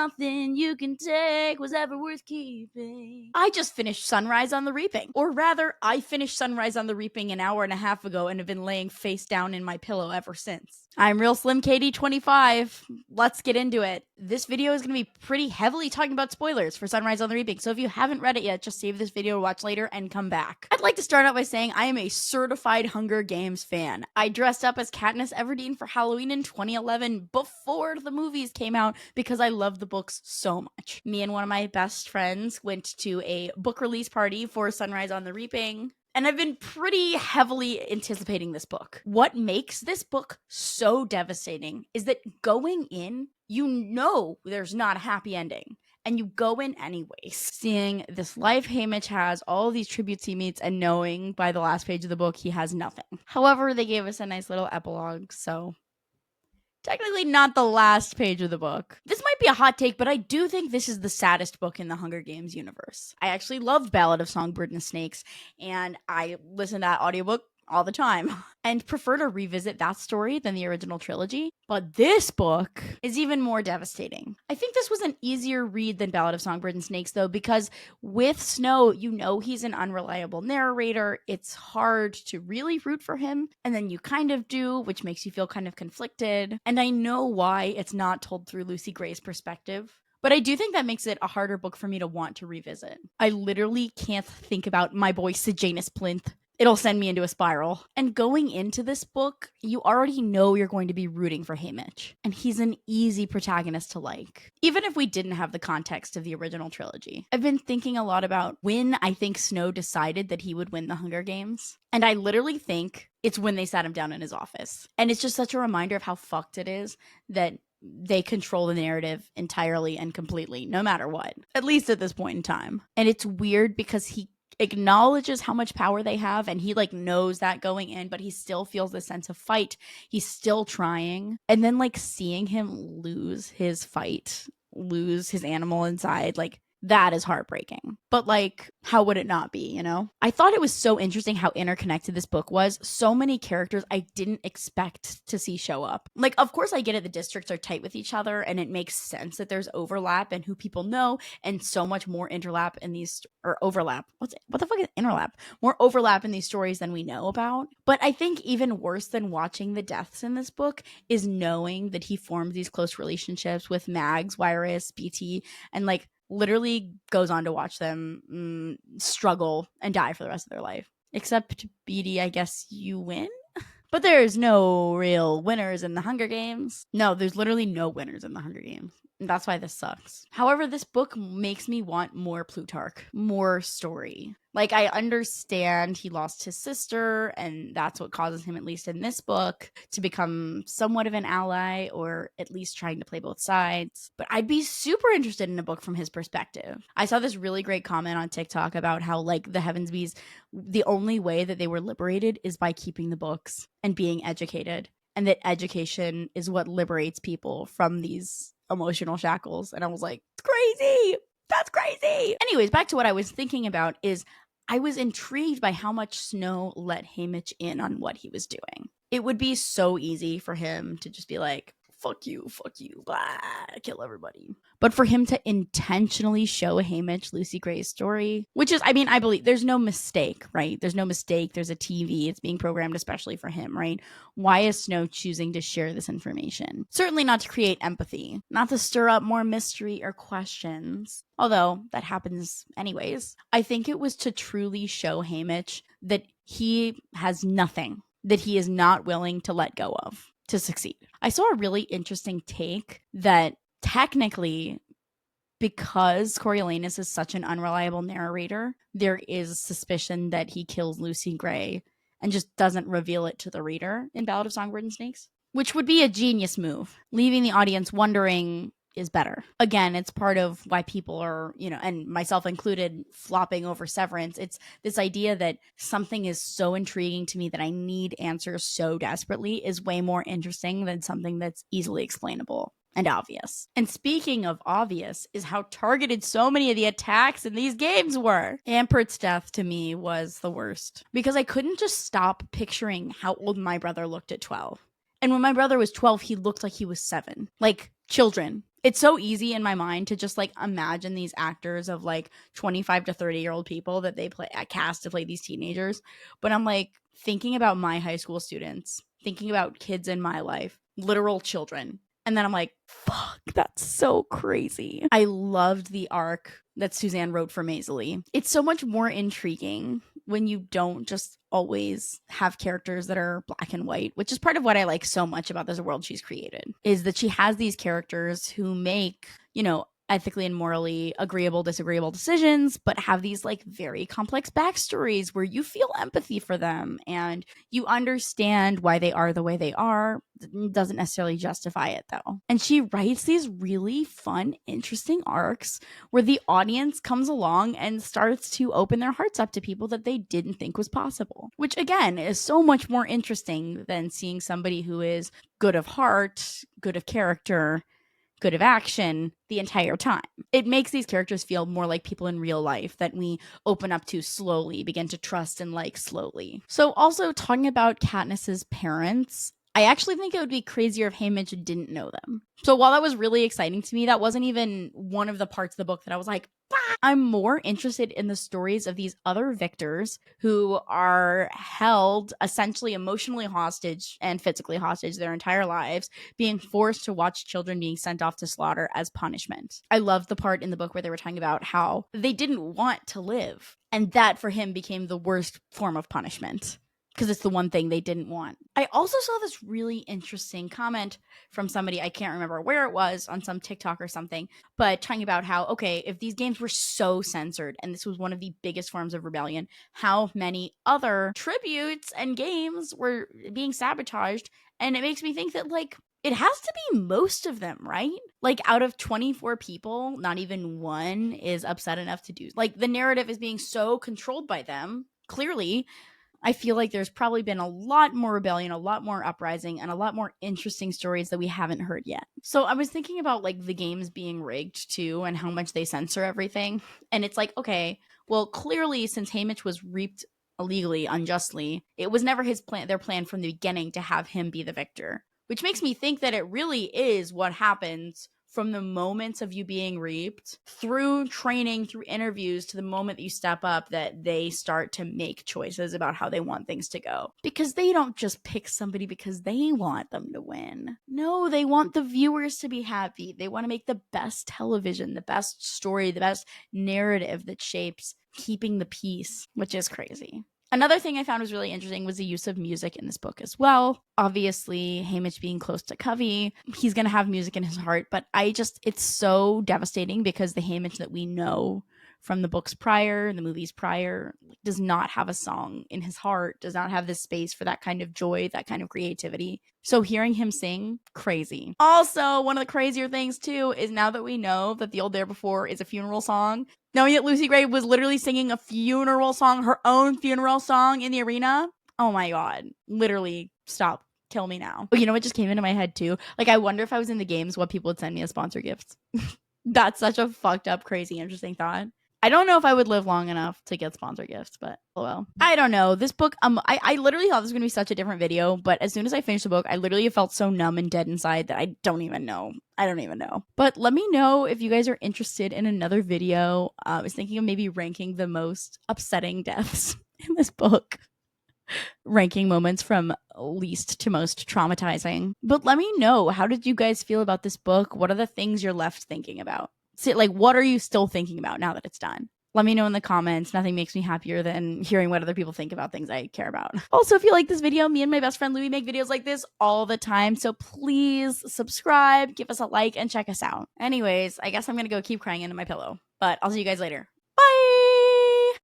nothing you can take was ever worth keeping. I just finished Sunrise on the Reaping. Or rather, I finished Sunrise on the Reaping an hour and a half ago and have been laying face down in my pillow ever since. I'm Real Slim KD25. Let's get into it. This video is going to be pretty heavily talking about spoilers for Sunrise on the Reaping, so if you haven't read it yet, just save this video to watch later and come back. I'd like to start out by saying I am a certified Hunger Games fan. I dressed up as Katniss Everdeen for Halloween in 2011 before the movies came out because I love the books so much. Me and one of my best friends went to a book release party for Sunrise on the Reaping, and I've been pretty heavily anticipating this book. What makes this book so devastating is that going in, you know there's not a happy ending. And you go in anyways, seeing this life Haymitch has, all these tributes he meets, and knowing by the last page of the book he has nothing. However, they gave us a nice little epilogue, so technically not the last page of the book. This might be a hot take, but I do think this is the saddest book in the Hunger Games universe. I actually loved Ballad of Songbird and Snakes, and I listen to that audiobook all the time and prefer to revisit that story than the original trilogy. But this book is even more devastating. I think this was an easier read than Ballad of Songbird and Snakes, though, because with Snow, you know he's an unreliable narrator. It's hard to really root for him, and then you kind of do, which makes you feel kind of conflicted. And I know why it's not told through Lucy Gray's perspective. But I do think that makes it a harder book for me to want to revisit. I literally can't think about my boy Sejanus Plinth. It'll send me into a spiral. And going into this book, you already know you're going to be rooting for Haymitch. And he's an easy protagonist to like, even if we didn't have the context of the original trilogy. I've been thinking a lot about when I think Snow decided that he would win the Hunger Games. And I literally think it's when they sat him down in his office. And it's just such a reminder of how fucked it is that they control the narrative entirely and completely, no matter what. At least at this point in time. And it's weird because he acknowledges how much power they have, and he like knows that going in, but he still feels this sense of fight. He's still trying, and then like seeing him lose his fight, lose his animal inside, like that is heartbreaking. But like, how would it not be, you know? I thought it was so interesting how interconnected this book was. So many characters I didn't expect to see show up. Like, of course I get it, the districts are tight with each other, and it makes sense that there's overlap and who people know, and so much more interlap in these, or overlap. What the fuck is interlap? More overlap in these stories than we know about. But I think even worse than watching the deaths in this book is knowing that he formed these close relationships with Mags, Wyrus, BT, and like literally goes on to watch them struggle and die for the rest of their life. Except BD, I guess you win? But there's no real winners in the Hunger Games. No, there's literally no winners in the Hunger Games. And that's why this sucks. However, this book makes me want more Plutarch, more story. Like, I understand he lost his sister, and that's what causes him, at least in this book, to become somewhat of an ally, or at least trying to play both sides. But I'd be super interested in a book from his perspective. I saw this really great comment on TikTok about how, like, the Heavensbees, the only way that they were liberated is by keeping the books and being educated. And that education is what liberates people from these emotional shackles. And I was like, it's crazy. That's crazy. Anyways, back to what I was thinking about is I was intrigued by how much Snow let Haymitch in on what he was doing. It would be so easy for him to just be like, fuck you, blah, kill everybody. But for him to intentionally show Haymitch Lucy Gray's story, which is, I mean, I believe there's no mistake, right? There's no mistake. There's a TV. It's being programmed especially for him, right? Why is Snow choosing to share this information? Certainly not to create empathy, not to stir up more mystery or questions, although that happens anyways. I think it was to truly show Haymitch that he has nothing that he is not willing to let go of to succeed. I saw a really interesting take that technically, because Coriolanus is such an unreliable narrator, there is suspicion that he kills Lucy Gray and just doesn't reveal it to the reader in Ballad of Songbird and Snakes, which would be a genius move. Leaving the audience wondering is better. Again, it's part of why people are, you know, and myself included, flopping over Severance. It's this idea that something is so intriguing to me that I need answers so desperately is way more interesting than something that's easily explainable and obvious. And speaking of obvious is how targeted so many of the attacks in these games were. Ampert's death to me was the worst because I couldn't just stop picturing how old my brother looked at 12. And when my brother was 12, he looked like he was 7. Like children. It's so easy in my mind to just like imagine these actors of like 25 to 30-year-old people that they play at cast to play these teenagers. But I'm like thinking about my high school students, thinking about kids in my life, literal children. And then I'm like, fuck, that's so crazy. I loved the arc that Suzanne wrote for Maisie. It's so much more intriguing when you don't just always have characters that are black and white, which is part of what I like so much about this world she's created, is that she has these characters who make, you know, ethically and morally agreeable, disagreeable decisions, but have these like very complex backstories where you feel empathy for them and you understand why they are the way they are. Doesn't necessarily justify it though. And she writes these really fun, interesting arcs where the audience comes along and starts to open their hearts up to people that they didn't think was possible, which again is so much more interesting than seeing somebody who is good of heart, good of character, good of action the entire time. It makes these characters feel more like people in real life that we open up to slowly, begin to trust and like slowly. So also talking about Katniss's parents, I actually think it would be crazier if Haymitch didn't know them. So while that was really exciting to me, that wasn't even one of the parts of the book that I was like, bah! I'm more interested in the stories of these other victors who are held essentially emotionally hostage and physically hostage their entire lives, being forced to watch children being sent off to slaughter as punishment. I loved the part in the book where they were talking about how they didn't want to live, and that for him became the worst form of punishment, because it's the one thing they didn't want. I also saw this really interesting comment from somebody, I can't remember where it was, on some TikTok or something, but talking about how, okay, if these games were so censored and this was one of the biggest forms of rebellion, how many other tributes and games were being sabotaged? And it makes me think that, like, it has to be most of them, right? Like, out of 24 people, not even one is upset enough to do. Like, the narrative is being so controlled by them, clearly. I feel like there's probably been a lot more rebellion, a lot more uprising, and a lot more interesting stories that we haven't heard yet. So I was thinking about like the games being rigged too and how much they censor everything. And it's like, okay, well, clearly since Haymitch was reaped illegally, unjustly, it was never their plan from the beginning to have him be the victor. Which makes me think that it really is what happens from the moments of you being reaped, through training, through interviews, to the moment that you step up, that they start to make choices about how they want things to go. Because they don't just pick somebody because they want them to win. No, they want the viewers to be happy. They want to make the best television, the best story, the best narrative that shapes keeping the peace, which is crazy. Another thing I found was really interesting was the use of music in this book as well. Obviously, Haymitch being close to Covey, he's going to have music in his heart, but it's so devastating because the Haymitch that we know from the books prior, the movies prior, does not have a song in his heart, does not have this space for that kind of joy, that kind of creativity. So hearing him sing, crazy. Also, one of the crazier things too is now that we know that The Old There Before is a funeral song, knowing that Lucy Gray was literally singing a funeral song, her own funeral song in the arena. Oh my God. Literally, stop. Kill me now. But you know what just came into my head too? Like, I wonder if I was in the games, what people would send me as sponsor gifts. That's such a fucked up, crazy, interesting thought. I don't know if I would live long enough to get sponsor gifts, but oh well. I don't know. This book, I literally thought this was going to be such a different video, but as soon as I finished the book, I literally felt so numb and dead inside that I don't even know. But let me know if you guys are interested in another video. I was thinking of maybe ranking the most upsetting deaths in this book. Ranking moments from least to most traumatizing. But let me know, how did you guys feel about this book? What are the things you're left thinking about? So, like, what are you still thinking about now that it's done? Let me know in the comments. Nothing makes me happier than hearing what other people think about things I care about. Also, if you like this video, me and my best friend Louie make videos like this all the time. So please subscribe, give us a like, and check us out. Anyways, I guess I'm going to go keep crying into my pillow. But I'll see you guys later.